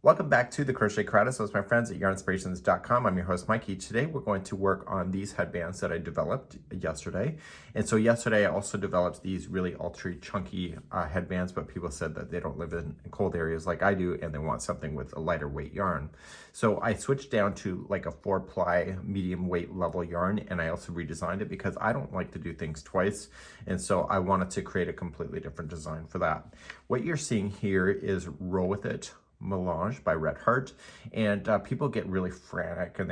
Welcome back to the Crochet Creatives with my friends at yarnspirations.com. I'm your host, Mikey. Today we're going to work on these headbands that I developed yesterday. And so yesterday I also developed these really ultra chunky headbands, but people said that they don't live in cold areas like I do and they want something with a lighter weight yarn. So I switched down to like a 4-ply medium weight level yarn, and I also redesigned it because I don't like to do things twice. And so I wanted to create a completely different design for that. What you're seeing here is Roll With It Melange by Red Heart, and people get really frantic and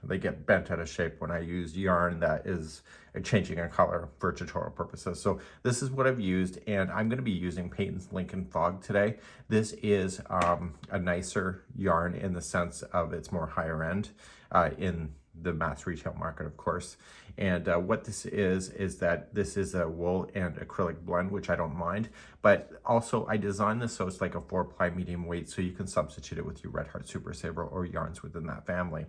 they get bent out of shape when I use yarn that is changing in color for tutorial purposes. So this is what I've used, and I'm going to be using Patons Lincoln Fog today. This is a nicer yarn in the sense of it's more higher end in the mass retail market, of course. And what this is that this is a wool and acrylic blend, which I don't mind, but also I designed this so it's like a 4-ply medium weight, so you can substitute it with your Red Heart Super Saver or yarns within that family.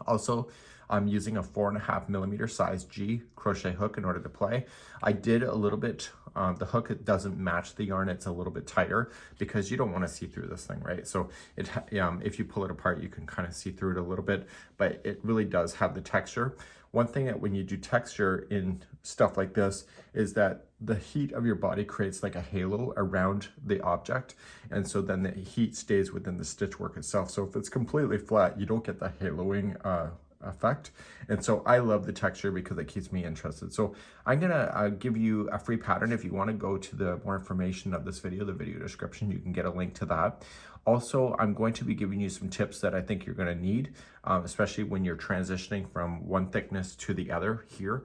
Also, I'm using a 4.5mm size G crochet hook in order to play. I did a little bit, the hook, it doesn't match the yarn, it's a little bit tighter because you don't want to see through this thing, right? So it, if you pull it apart, you can kind of see through it a little bit, but it really does have the texture. One thing that when you do texture in stuff like this is that the heat of your body creates like a halo around the object. And so then the heat stays within the stitch work itself. So if it's completely flat, you don't get the haloing effect. And so I love the texture because it keeps me interested. So I'm gonna give you a free pattern. If you want to go to the more information of this video, the video description, you can get a link to that. Also, I'm going to be giving you some tips that I think you're going to need, especially when you're transitioning from one thickness to the other here.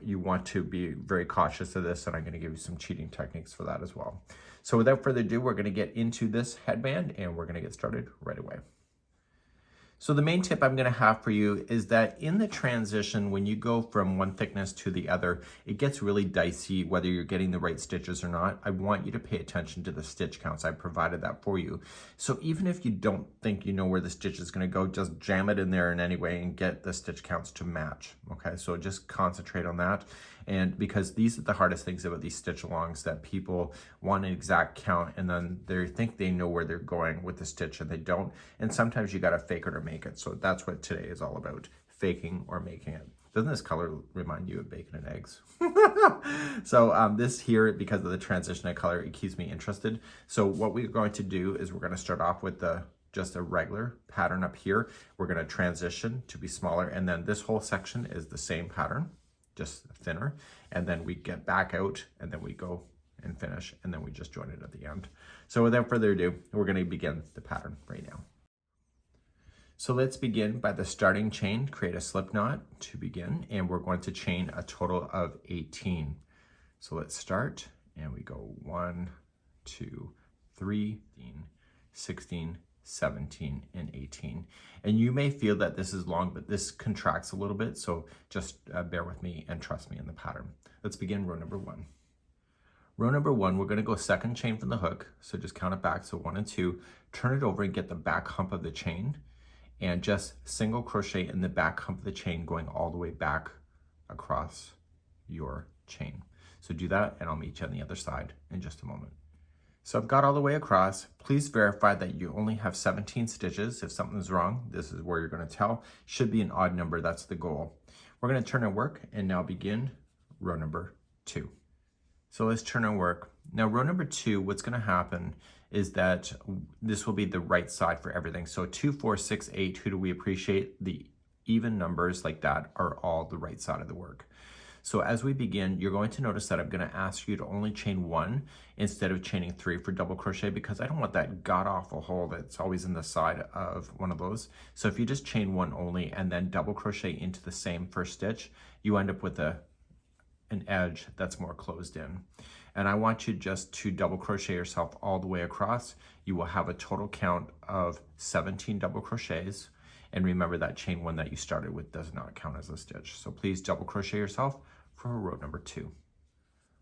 You want to be very cautious of this, and I'm going to give you some cheating techniques for that as well. So without further ado, we're going to get into this headband, and we're going to get started right away. So the main tip I'm going to have for you is that in the transition, when you go from one thickness to the other, it gets really dicey whether you're getting the right stitches or not. I want you to pay attention to the stitch counts. I provided that for you. So even if you don't think you know where the stitch is going to go, just jam it in there in any way and get the stitch counts to match. Okay, so just concentrate on that. And because these are the hardest things about these stitch alongs, that people want an exact count and then they think they know where they're going with the stitch and they don't. And sometimes you got to fake it or make it. So that's what today is all about, faking or making it. Doesn't this color remind you of bacon and eggs? So this here, because of the transition of color, it keeps me interested. So what we're going to do is we're going to start off with just a regular pattern up here. We're going to transition to be smaller, and then this whole section is the same pattern, just thinner, and then we get back out and then we go and finish, and then we just join it at the end. So without further ado, we're going to begin the pattern right now. So let's begin by the starting chain. Create a slip knot to begin, and we're going to chain a total of 18. So let's start, and we go 1, 2, 3, 16, 17, and 18. And you may feel that this is long, but this contracts a little bit, so just bear with me and trust me in the pattern. Let's begin row number 1. Row number 1, we're going to go second chain from the hook, so just count it back, so 1 and 2, turn it over and get the back hump of the chain, and just single crochet in the back hump of the chain going all the way back across your chain. So do that, and I'll meet you on the other side in just a moment. So I've got all the way across. Please verify that you only have 17 stitches. If something's wrong, this is where you're going to tell. Should be an odd number, that's the goal. We're going to turn our work and now begin row number 2. So let's turn our work. Now row number 2, what's going to happen is that this will be the right side for everything. So 2, 4, 6, 8, who do we appreciate? The even numbers like that are all the right side of the work. So as we begin, you're going to notice that I'm going to ask you to only chain 1 instead of chaining 3 for double crochet, because I don't want that god-awful hole that's always in the side of one of those. So if you just chain 1 only and then double crochet into the same first stitch, you end up with an edge that's more closed in. And I want you just to double crochet yourself all the way across. You will have a total count of 17 double crochets. And remember that chain 1 that you started with does not count as a stitch. So please double crochet yourself for row number 2.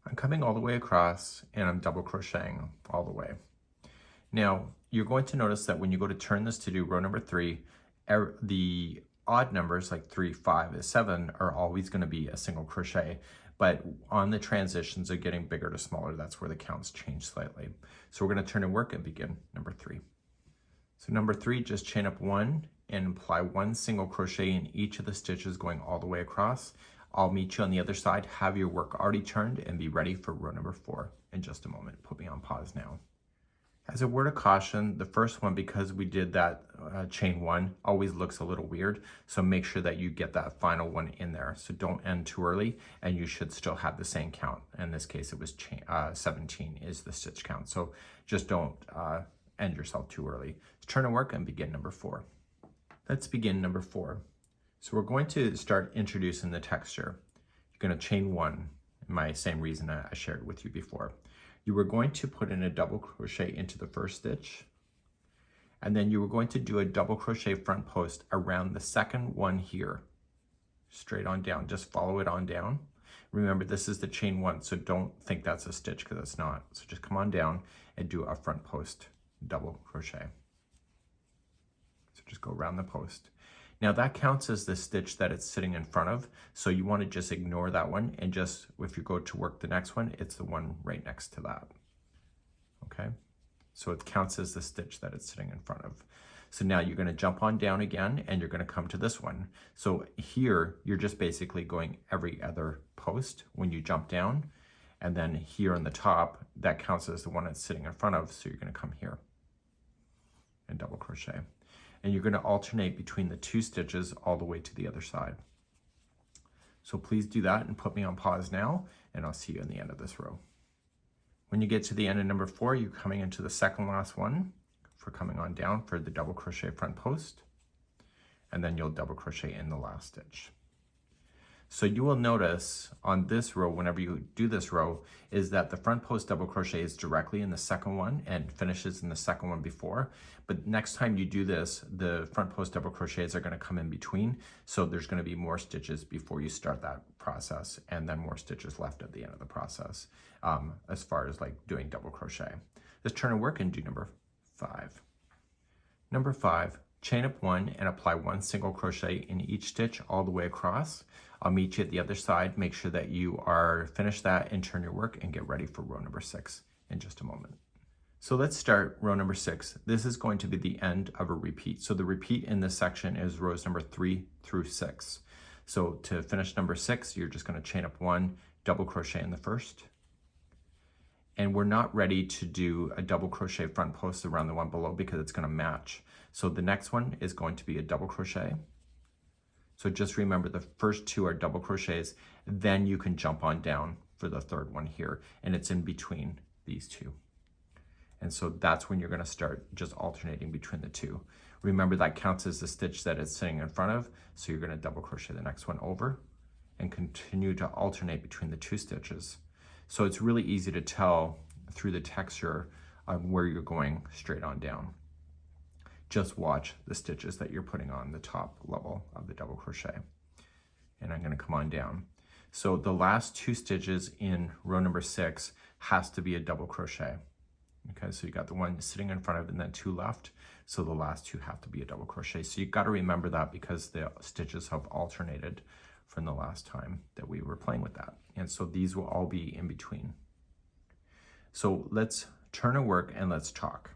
I'm coming all the way across and I'm double crocheting all the way. Now, you're going to notice that when you go to turn this to do row number 3, the odd numbers like 3, 5, and 7 are always going to be a single crochet. But on the transitions of getting bigger to smaller, that's where the counts change slightly. So we're going to turn and work and begin number 3. So number 3, just chain up 1 and apply 1 single crochet in each of the stitches going all the way across. I'll meet you on the other side, have your work already turned, and be ready for row number 4 in just a moment. Put me on pause now. As a word of caution, the first one, because we did that chain 1, always looks a little weird. So make sure that you get that final one in there. So don't end too early, and you should still have the same count. In this case, it was 17 is the stitch count. So just don't end yourself too early. Turn and work and begin number 4. Let's begin number 4. So we're going to start introducing the texture. You're going to chain 1, my same reason I shared with you before. You were going to put in a double crochet into the first stitch, and then you were going to do a double crochet front post around the second one here, straight on down. Just follow it on down. Remember, this is the chain 1, so don't think that's a stitch, because it's not. So just come on down and do a front post double crochet. So just go around the post. Now that counts as the stitch that it's sitting in front of, so you want to just ignore that one, and just, if you go to work the next one, it's the one right next to that. Okay, so it counts as the stitch that it's sitting in front of. So now you're going to jump on down again, and you're going to come to this one. So here you're just basically going every other post when you jump down, and then here on the top, that counts as the one it's sitting in front of, so you're going to come here and double crochet. And you're going to alternate between the 2 stitches all the way to the other side. So please do that and put me on pause now, and I'll see you in the end of this row. When you get to the end of number 4, you're coming into the second last one for coming on down for the double crochet front post, and then you'll double crochet in the last stitch. So you will notice on this row, whenever you do this row, is that the front post double crochet is directly in the second one and finishes in the second one before. But next time you do this, the front post double crochets are going to come in between. So there's going to be more stitches before you start that process, and then more stitches left at the end of the process, as far as like doing double crochet. Let's turn and work and do number 5. Number 5, chain up 1 and apply 1 single crochet in each stitch all the way across. I'll meet you at the other side. Make sure that you are finished that and turn your work and get ready for row number 6 in just a moment. So let's start row number 6. This is going to be the end of a repeat. So the repeat in this section is rows number 3 through 6. So to finish number 6, you're just going to chain up 1, double crochet in the first. And we're not ready to do a double crochet front post around the one below because it's going to match. So the next one is going to be a double crochet. So just remember the first 2 are double crochets, then you can jump on down for the third one here, and it's in between these 2. And so that's when you're going to start just alternating between the 2. Remember that counts as the stitch that it's sitting in front of, so you're going to double crochet the next one over and continue to alternate between the 2 stitches. So it's really easy to tell through the texture where you're going straight on down. Just watch the stitches that you're putting on the top level of the double crochet. And I'm going to come on down. So the last 2 stitches in row number 6 has to be a double crochet. Okay, so you got the one sitting in front of it and then 2 left. So the last 2 have to be a double crochet. So you've got to remember that because the stitches have alternated from the last time that we were playing with that. And so these will all be in between. So let's turn and work and let's talk.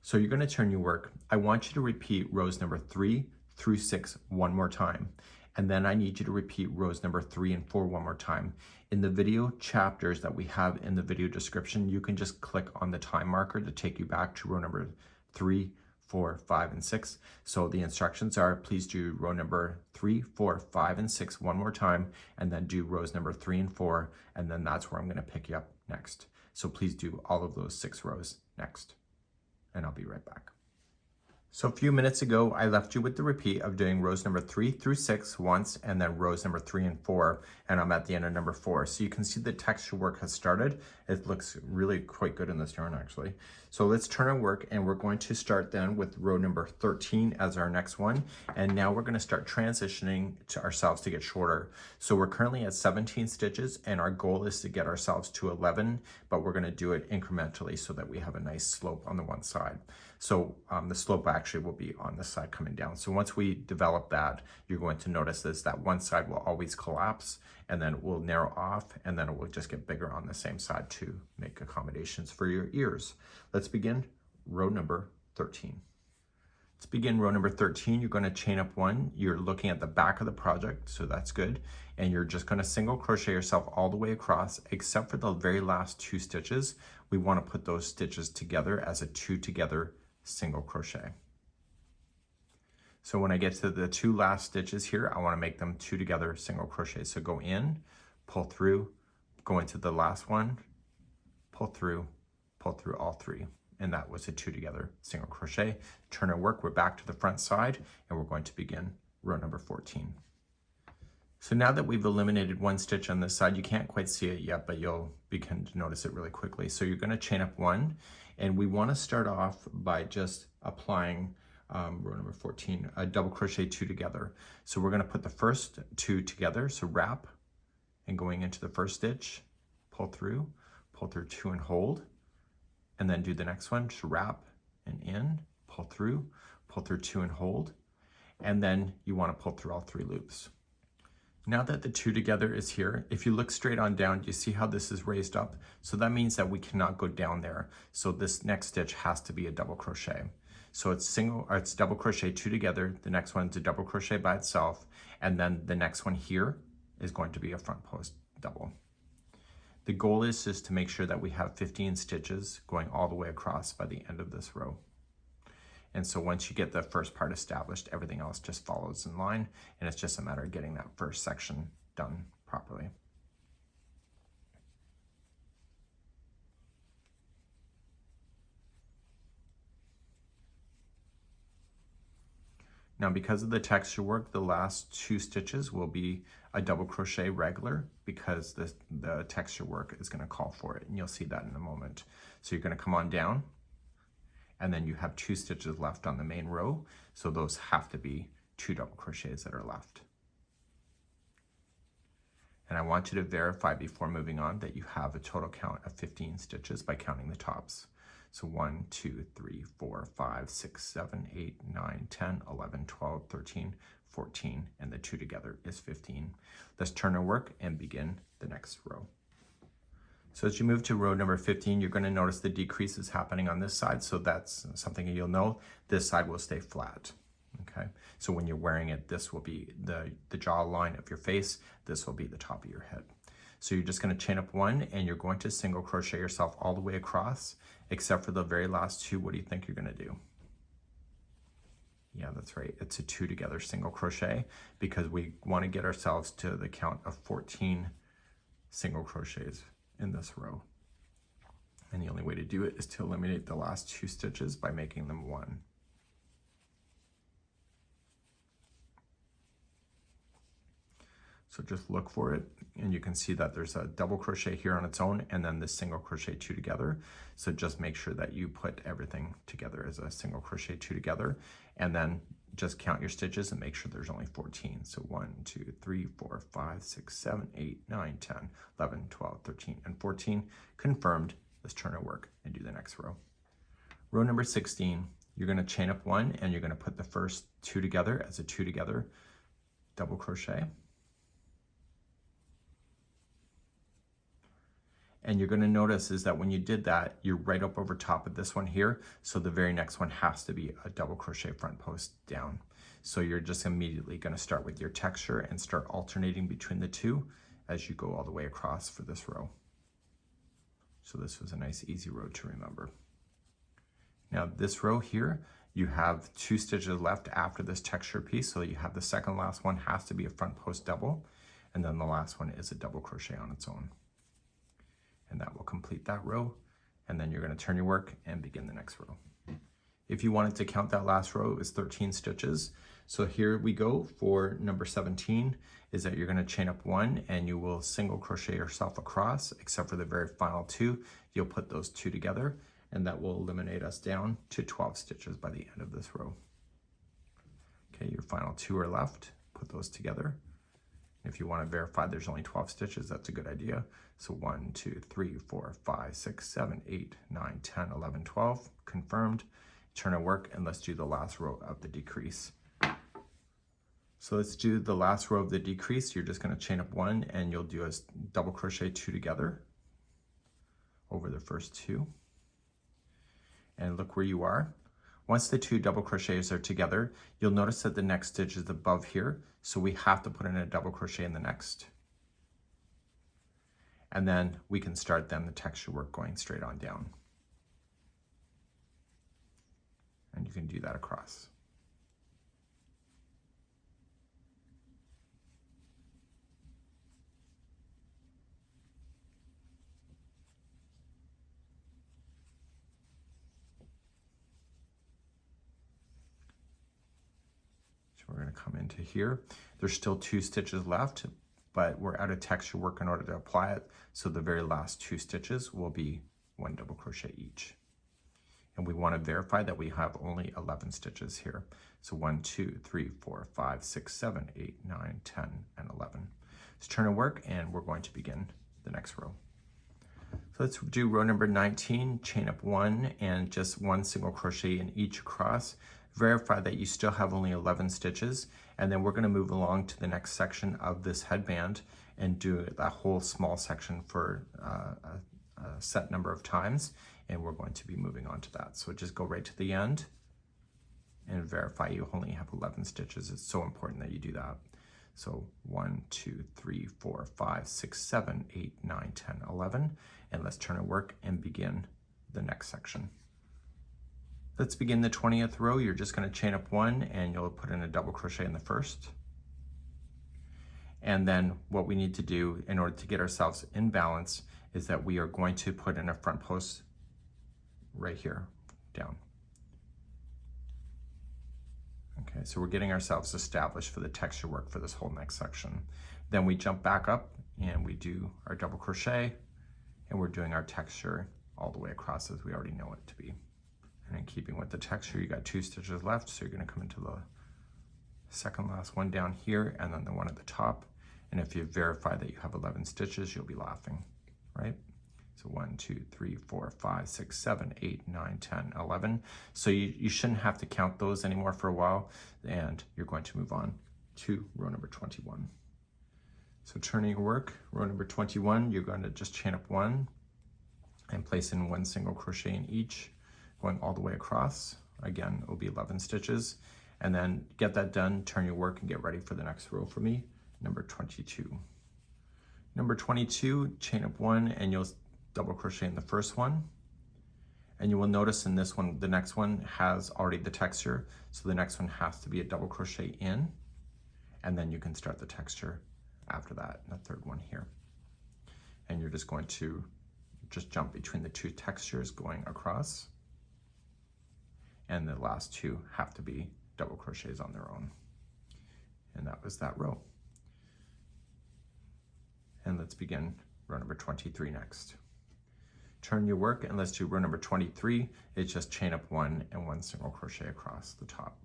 So you're going to turn your work. I want you to repeat rows number 3 through 6 one more time. And then I need you to repeat rows number 3 and 4 one more time. In the video chapters that we have in the video description, you can just click on the time marker to take you back to row number 3, 4, 5, and 6. So the instructions are, please do row number 3, 4, 5, and 6 one more time, and then do rows number 3 and 4, and then that's where I'm going to pick you up next. So please do all of those 6 rows next, and I'll be right back. So a few minutes ago, I left you with the repeat of doing rows number 3 through 6 once, and then rows number 3 and 4, and I'm at the end of number 4. So you can see the texture work has started. It looks really quite good in this yarn, actually. So let's turn our work, and we're going to start then with row number 13 as our next one. And now we're going to start transitioning to ourselves to get shorter. So we're currently at 17 stitches, and our goal is to get ourselves to 11, but we're going to do it incrementally so that we have a nice slope on the one side. So the slope actually will be on this side coming down. So once we develop that, you're going to notice this, that one side will always collapse, and then it will narrow off, and then it will just get bigger on the same side to make accommodations for your ears. Let's begin row number 13. Let's begin row number 13. You're going to chain up 1. You're looking at the back of the project, so that's good. And you're just going to single crochet yourself all the way across, except for the very last 2 stitches. We want to put those stitches together as a 2 together single crochet. So when I get to the 2 last stitches here, I want to make them 2 together single crochet. So go in, pull through, go into the last one, pull through all 3. And that was a 2 together single crochet. Turn our work, we're back to the front side, and we're going to begin row number 14. So now that we've eliminated 1 stitch on this side, you can't quite see it yet, but you'll begin to notice it really quickly. So you're going to chain up 1, and we want to start off by just applying row number 14, a double crochet 2 together. So we're going to put the first 2 together, so wrap, and going into the first stitch, pull through 2 and hold, and then do the next one, just wrap and in, pull through 2 and hold, and then you want to pull through all 3 loops. Now that the 2 together is here, if you look straight on down, do you see how this is raised up? So that means that we cannot go down there. So this next stitch has to be a double crochet. So it's double crochet 2 together, the next one's a double crochet by itself, and then the next one here is going to be a front post double. The goal is just to make sure that we have 15 stitches going all the way across by the end of this row. And so once you get the first part established, everything else just follows in line, and it's just a matter of getting that first section done properly. Now, because of the texture work, the last 2 stitches will be a double crochet regular because the texture work is going to call for it, and you'll see that in a moment. So you're going to come on down, and then you have 2 stitches left on the main row, so those have to be 2 double crochets that are left. And I want you to verify before moving on that you have a total count of 15 stitches by counting the tops. So 1, 2, 3, 4, 5, 6, 7, 8, 9, 10, 11, 12, 13, 14, and the 2 together is 15. Let's turn our work and begin the next row. So as you move to row number 15, you're going to notice the decrease is happening on this side, so that's something you'll know. This side will stay flat. Okay, so when you're wearing it, this will be the jaw line of your face, this will be the top of your head. So you're just going to chain up 1, and you're going to single crochet yourself all the way across, except for the very last 2. What do you think you're going to do? Yeah, that's right. It's a 2 together single crochet because we want to get ourselves to the count of 14 single crochets in this row. And the only way to do it is to eliminate the last 2 stitches by making them 1. So just look for it, and you can see that there's a double crochet here on its own, and then this single crochet 2 together. So just make sure that you put everything together as a single crochet 2 together, and then just count your stitches and make sure there's only 14. So 1, 2, 3, 4, 5, 6, 7, 8, 9, 10, 11, 12, 13, and 14. Confirmed. Let's turn our work and do the next row. Row number 16, you're going to chain up 1, and you're going to put the first 2 together as a 2 together double crochet. And you're going to notice is that when you did that, you're right up over top of this one here. So the very next one has to be a double crochet front post down. So you're just immediately going to start with your texture and start alternating between the 2 as you go all the way across for this row. So this was a nice easy row to remember. Now this row here, you have 2 stitches left after this texture piece. So you have the second last one has to be a front post double. And then the last one is a double crochet on its own. And that will complete that row, and then you're going to turn your work and begin the next row. If you wanted to count that last row, it's 13 stitches. So here we go for number 17, is that you're going to chain up 1, and you will single crochet yourself across, except for the very final 2. You'll put those 2 together, and that will eliminate us down to 12 stitches by the end of this row. Okay, your final 2 are left. Put those together. If you want to verify there's only 12 stitches, that's a good idea. So 1, 2, 3, 4, 5, 6, 7, 8, 9, 10, 11, 12. Confirmed. Turn our work, and let's do the last row of the decrease. So let's do the last row of the decrease. You're just going to chain up 1, and you'll do a double crochet 2 together over the first 2. And look where you are. Once the 2 double crochets are together, you'll notice that the next stitch is above here, so we have to put in a double crochet in the next. And then we can start then the texture work going straight on down. And you can do that across. So we're going to come into here. There's still 2 stitches left, but we're out of texture work in order to apply it. So the very last 2 stitches will be 1 double crochet each. And we want to verify that we have only 11 stitches here. So 1, 2, 3, 4, 5, 6, 7, 8, 9, 10, and 11. Let's turn our work and we're going to begin the next row. So let's do row number 19, chain up 1 and just 1 single crochet in each across. Verify that you still have only 11 stitches, and then we're going to move along to the next section of this headband and do that whole small section for a set number of times, and we're going to be moving on to that. So just go right to the end and verify you only have 11 stitches. It's so important that you do that. So 1, 2, 3, 4, 5, 6, 7, 8, 9, 10, 11, and let's turn our work and begin the next section. Let's begin the 20th row. You're just going to chain up 1 and you'll put in a double crochet in the first. And then what we need to do in order to get ourselves in balance is that we are going to put in a front post right here down. Okay, so we're getting ourselves established for the texture work for this whole next section. Then we jump back up and we do our double crochet, and we're doing our texture all the way across as we already know it to be. And in keeping with the texture, you got 2 stitches left, so you're going to come into the second last one down here and then the one at the top. And if you verify that you have 11 stitches, you'll be laughing, right? So 1, 2, 3, 4, 5, 6, 7, 8, 9, 10, 11. So you shouldn't have to count those anymore for a while, and you're going to move on to row number 21. So turning your work, row number 21, you're going to just chain up 1 and place in 1 single crochet in each, going all the way across. Again, it will be 11 stitches. And then get that done, turn your work, and get ready for the next row for me, number 22. Number 22, chain up 1 and you'll double crochet in the first one. And you will notice in this one, the next one has already the texture, so the next one has to be a double crochet in, and then you can start the texture after that, the third one here. And you're just going to just jump between the 2 textures going across, and the last 2 have to be double crochets on their own. And that was that row. And let's begin row number 23 next. Turn your work and let's do row number 23. It's just chain up 1 and 1 single crochet across the top.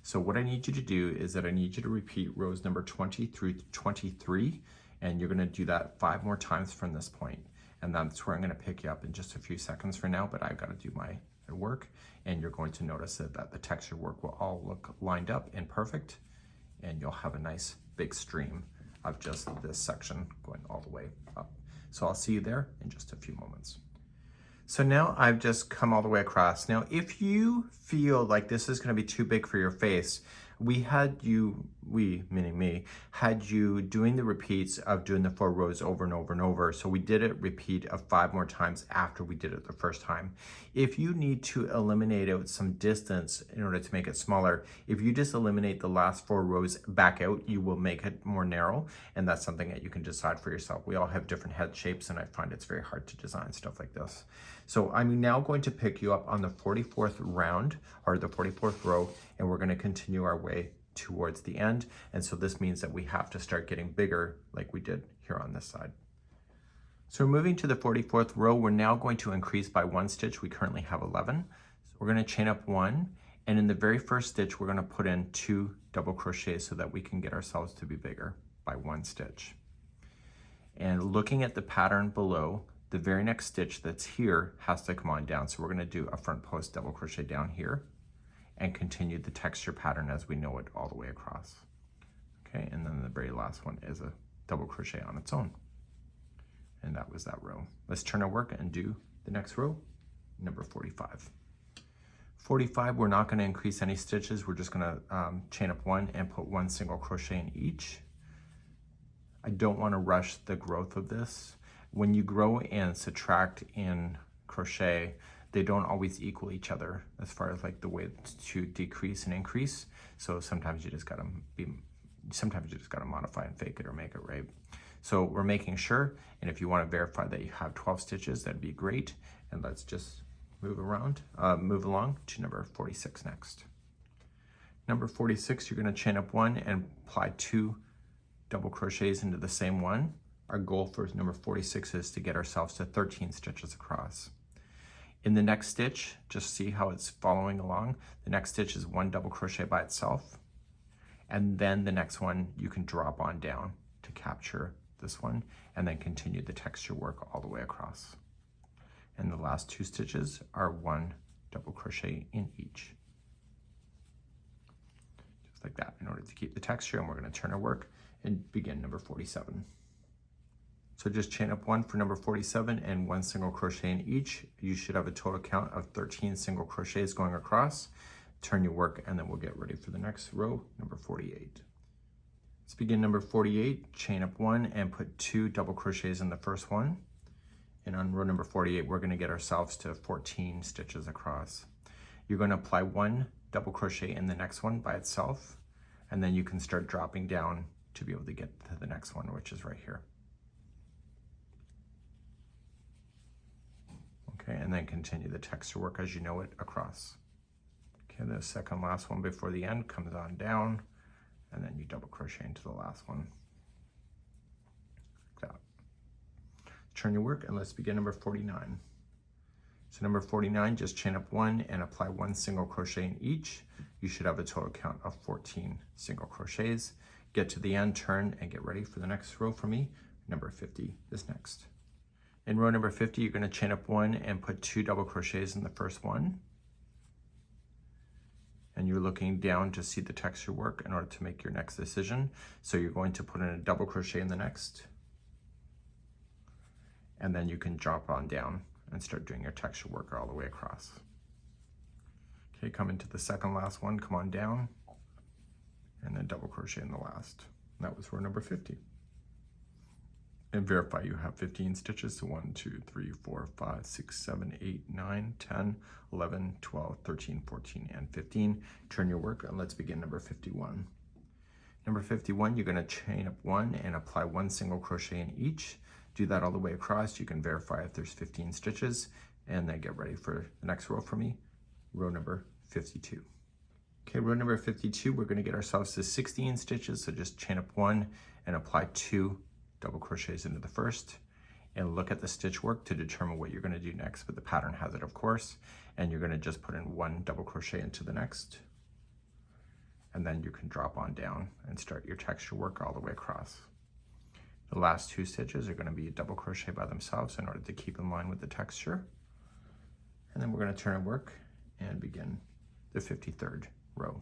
So what I need you to do is that I need you to repeat rows number 20 through 23, and you're going to do that 5 more times from this point. And that's where I'm going to pick you up in just a few seconds for now, but I've got to do my work, and you're going to notice that the texture work will all look lined up and perfect, and you'll have a nice big stream of just this section going all the way up. So I'll see you there in just a few moments. So now I've just come all the way across. Now, if you feel like this is going to be too big for your face, we, meaning me, had you doing the repeats of doing the 4 rows over and over and over. So we did it repeat of 5 more times after we did it the first time. If you need to eliminate out some distance in order to make it smaller, if you just eliminate the last 4 rows back out, you will make it more narrow, and that's something that you can decide for yourself. We all have different head shapes, and I find it's very hard to design stuff like this. So I'm now going to pick you up on the 44th round, or the 44th row, and we're going to continue our way towards the end. And so this means that we have to start getting bigger like we did here on this side. So we're moving to the 44th row. We're now going to increase by 1 stitch. We currently have 11. So we're going to chain up 1, and in the very first stitch, we're going to put in 2 double crochets so that we can get ourselves to be bigger by 1 stitch. And looking at the pattern below, the very next stitch that's here has to come on down. So we're going to do a front post double crochet down here and continue the texture pattern as we know it all the way across. Okay, and then the very last one is a double crochet on its own. And that was that row. Let's turn our work and do the next row, number 45. 45, we're not going to increase any stitches. We're just going to chain up one and put one single crochet in each. I don't want to rush the growth of this. When you grow and subtract in crochet, they don't always equal each other as far as like the way to decrease and increase. So sometimes you just gotta modify and fake it or make it right. So we're making sure, and if you want to verify that you have 12 stitches, that'd be great. And let's just move along to number 46 next. Number 46, you're going to chain up one and apply 2 double crochets into the same one. Our goal for number 46 is to get ourselves to 13 stitches across. In the next stitch, just see how it's following along. The next stitch is 1 double crochet by itself, and then the next one you can drop on down to capture this one, and then continue the texture work all the way across. And the last 2 stitches are 1 double crochet in each. Just like that, in order to keep the texture, and we're going to turn our work and begin number 47. So just chain up 1 for number 47 and 1 single crochet in each. You should have a total count of 13 single crochets going across. Turn your work, and then we'll get ready for the next row, number 48. Let's begin number 48, chain up 1 and put 2 double crochets in the first one. And on row number 48, we're going to get ourselves to 14 stitches across. You're going to apply 1 double crochet in the next one by itself, and then you can start dropping down to be able to get to the next one, which is right here. Okay, and then continue the texture work as you know it across. Okay, the second last one before the end comes on down, and then you double crochet into the last one. Like that. Turn your work, and let's begin number 49. So number 49, just chain up 1 and apply 1 single crochet in each. You should have a total count of 14 single crochets. Get to the end, turn, and get ready for the next row for me. Number 50 is next. In row number 50, you're going to chain up 1 and put 2 double crochets in the first one. And you're looking down to see the texture work in order to make your next decision. So you're going to put in a double crochet in the next, and then you can drop on down and start doing your texture work all the way across. Okay, come into the second last one, come on down, and then double crochet in the last. And that was row number 50. And verify you have 15 stitches. So 1, 2, 3, 4, 5, 6, 7, 8, 9, 10, 11, 12, 13, 14, and 15. Turn your work, and let's begin number 51. Number 51, you're going to chain up 1 and apply 1 single crochet in each. Do that all the way across. You can verify if there's 15 stitches, and then get ready for the next row for me, row number 52. Okay, row number 52, we're going to get ourselves to 16 stitches. So just chain up 1 and apply 2 double crochets into the first, and look at the stitch work to determine what you're going to do next, but the pattern has it, of course. And you're going to just put in 1 double crochet into the next, and then you can drop on down and start your texture work all the way across. The last 2 stitches are going to be a double crochet by themselves in order to keep in line with the texture. And then we're going to turn our work and begin the 53rd row.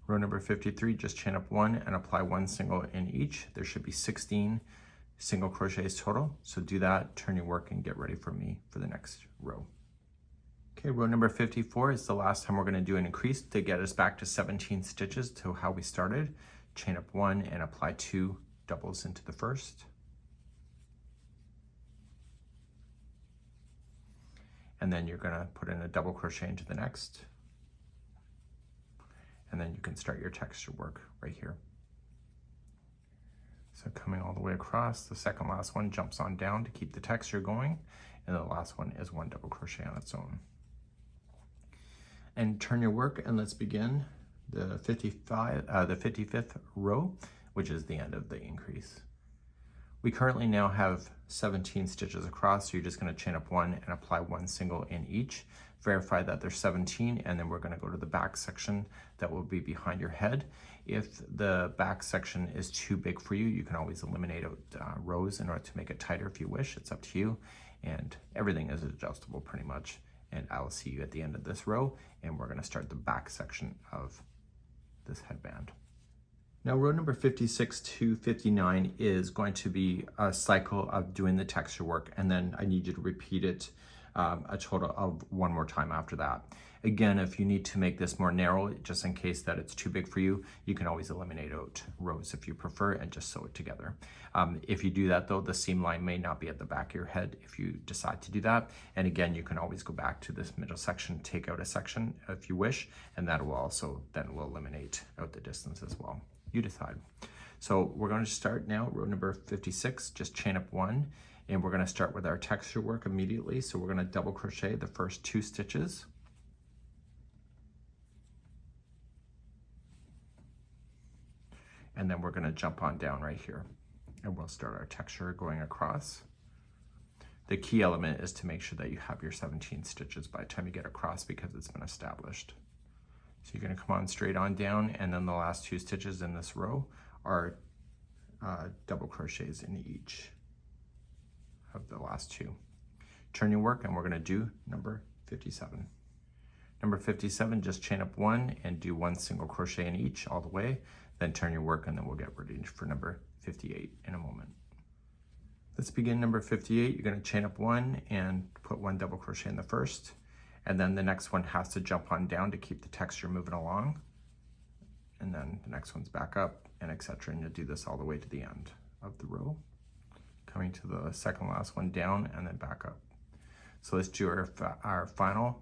Row number 53, just chain up 1 and apply 1 single in each. There should be 16 single crochets total. So do that, turn your work, and get ready for me for the next row. Okay, row number 54 is the last time we're going to do an increase to get us back to 17 stitches to how we started. Chain up 1 and apply 2 doubles into the first. And then you're going to put in a double crochet into the next. And then you can start your texture work right here. So coming all the way across, the second last one jumps on down to keep the texture going, and the last one is 1 double crochet on its own. And turn your work, and let's begin the 55th row, which is the end of the increase. We currently now have 17 stitches across, so you're just going to chain up 1 and apply 1 single in each. Verify that there's 17, and then we're going to go to the back section that will be behind your head. If the back section is too big for you, you can always eliminate rows in order to make it tighter if you wish. It's up to you, and everything is adjustable pretty much. And I'll see you at the end of this row, and we're going to start the back section of this headband. Now row number 56 to 59 is going to be a cycle of doing the texture work, and then I need you to repeat it a total of 1 more time after that. Again, if you need to make this more narrow, just in case that it's too big for you, you can always eliminate out rows if you prefer and just sew it together. If you do that though, the seam line may not be at the back of your head if you decide to do that. And again, you can always go back to this middle section, take out a section if you wish, and that will also then will eliminate out the distance as well. You decide. So we're going to start now, row number 56, just chain up 1, and we're going to start with our texture work immediately. So we're going to double crochet the first 2 stitches. And then we're going to jump on down right here, and we'll start our texture going across. The key element is to make sure that you have your 17 stitches by the time you get across, because it's been established. So you're going to come on straight on down, and then the last 2 stitches in this row are double crochets in each of the last 2. Turn your work, and we're going to do number 57. Number 57, just chain up 1 and do 1 single crochet in each all the way, then turn your work, and then we'll get ready for number 58 in a moment. Let's begin number 58. You're going to chain up 1 and put 1 double crochet in the first, and then the next one has to jump on down to keep the texture moving along, and then the next one's back up, and etc. And you'll do this all the way to the end of the row, coming to the second last one down and then back up. So let's do our final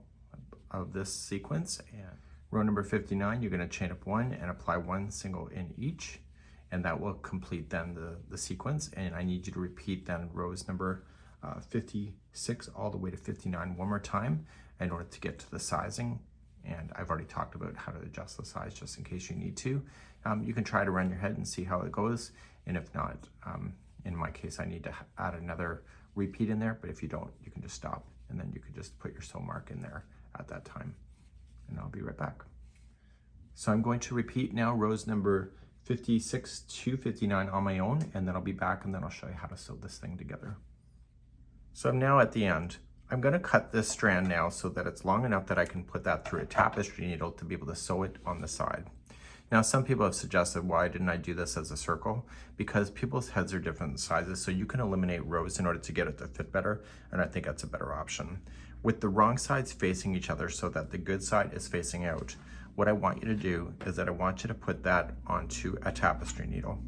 of this sequence. And row number 59, you're going to chain up 1 and apply 1 single in each, and that will complete then the sequence. And I need you to repeat then rows number 56 all the way to 59 one more time in order to get to the sizing. And I've already talked about how to adjust the size just in case you need to. You can try to run your head and see how it goes, and if not, in my case, I need to add another repeat in there, but if you don't, you can just stop, and then you can just put your sew mark in there at that time, and I'll be right back. So I'm going to repeat now rows number 56 to 59 on my own, and then I'll be back, and then I'll show you how to sew this thing together. So I'm now at the end. I'm going to cut this strand now so that it's long enough that I can put that through a tapestry needle to be able to sew it on the side. Now, some people have suggested, why didn't I do this as a circle? Because people's heads are different sizes, so you can eliminate rows in order to get it to fit better, and I think that's a better option. With the wrong sides facing each other so that the good side is facing out, what I want you to do is that I want you to put that onto a tapestry needle.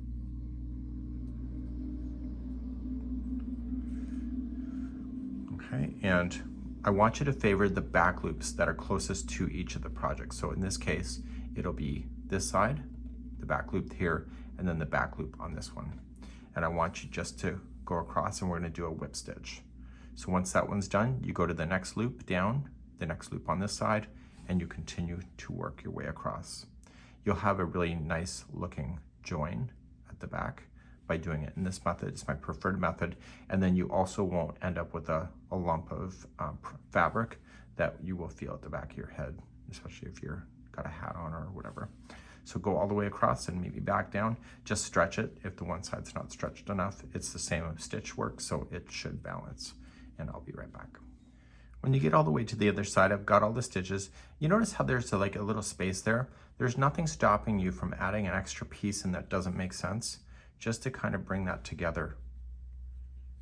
Okay, and I want you to favor the back loops that are closest to each of the projects. So in this case, it'll be this side, the back loop here, and then the back loop on this one. And I want you just to go across, and we're going to do a whip stitch. So once that one's done, you go to the next loop down, the next loop on this side, and you continue to work your way across. You'll have a really nice looking join at the back by doing it in this method. It's my preferred method, and then you also won't end up with a lump of fabric that you will feel at the back of your head, especially if you're got a hat on or whatever. So go all the way across and maybe back down. Just stretch it. If the one side's not stretched enough, it's the same stitch work, so it should balance. And I'll be right back. When you get all the way to the other side, I've got all the stitches. You notice how there's like a little space there? There's nothing stopping you from adding an extra piece in that doesn't make sense, just to kind of bring that together.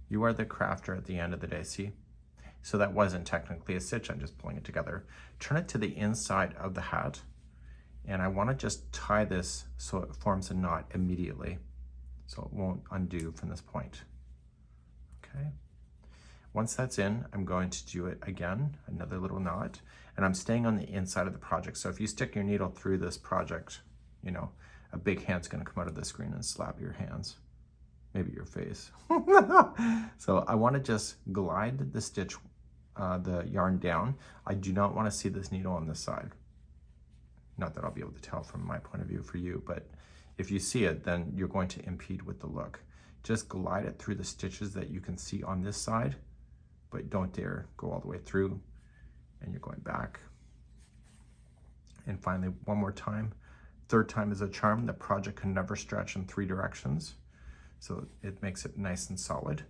You are the crafter at the end of the day, see? So that wasn't technically a stitch, I'm just pulling it together. Turn it to the inside of the hat, and I want to just tie this so it forms a knot immediately, so it won't undo from this point. Okay. Once that's in, I'm going to do it again, another little knot, and I'm staying on the inside of the project. So if you stick your needle through this project, you know, a big hand's going to come out of the screen and slap your hands, maybe your face. So I want to just glide the stitch, the yarn down. I do not want to see this needle on this side. Not that I'll be able to tell from my point of view for you, but if you see it, then you're going to impede with the look. Just glide it through the stitches that you can see on this side, but don't dare go all the way through, and you're going back. And finally, one more time. Third time is a charm. The project can never stretch in 3 directions, so it makes it nice and solid.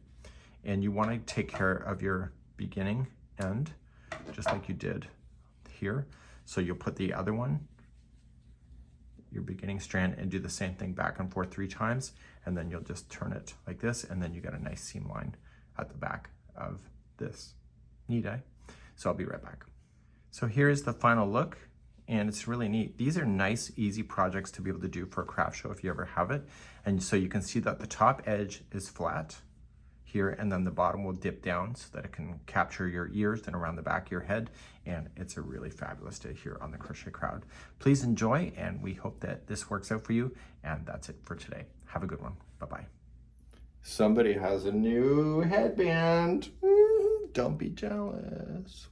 And you want to take care of your beginning end, just like you did here. So you'll put the other one, your beginning strand, and do the same thing back and forth 3 times, and then you'll just turn it like this, and then you get a nice seam line at the back of this. Neat, eh? So I'll be right back. So here's the final look, and it's really neat. These are nice, easy projects to be able to do for a craft show if you ever have it. And so you can see that the top edge is flat here, and then the bottom will dip down so that it can capture your ears and around the back of your head. And it's a really fabulous day here on the Crochet Crowd. Please enjoy, and we hope that this works out for you. And that's it for today. Have a good one. Bye-bye. Somebody has a new headband. Don't be jealous.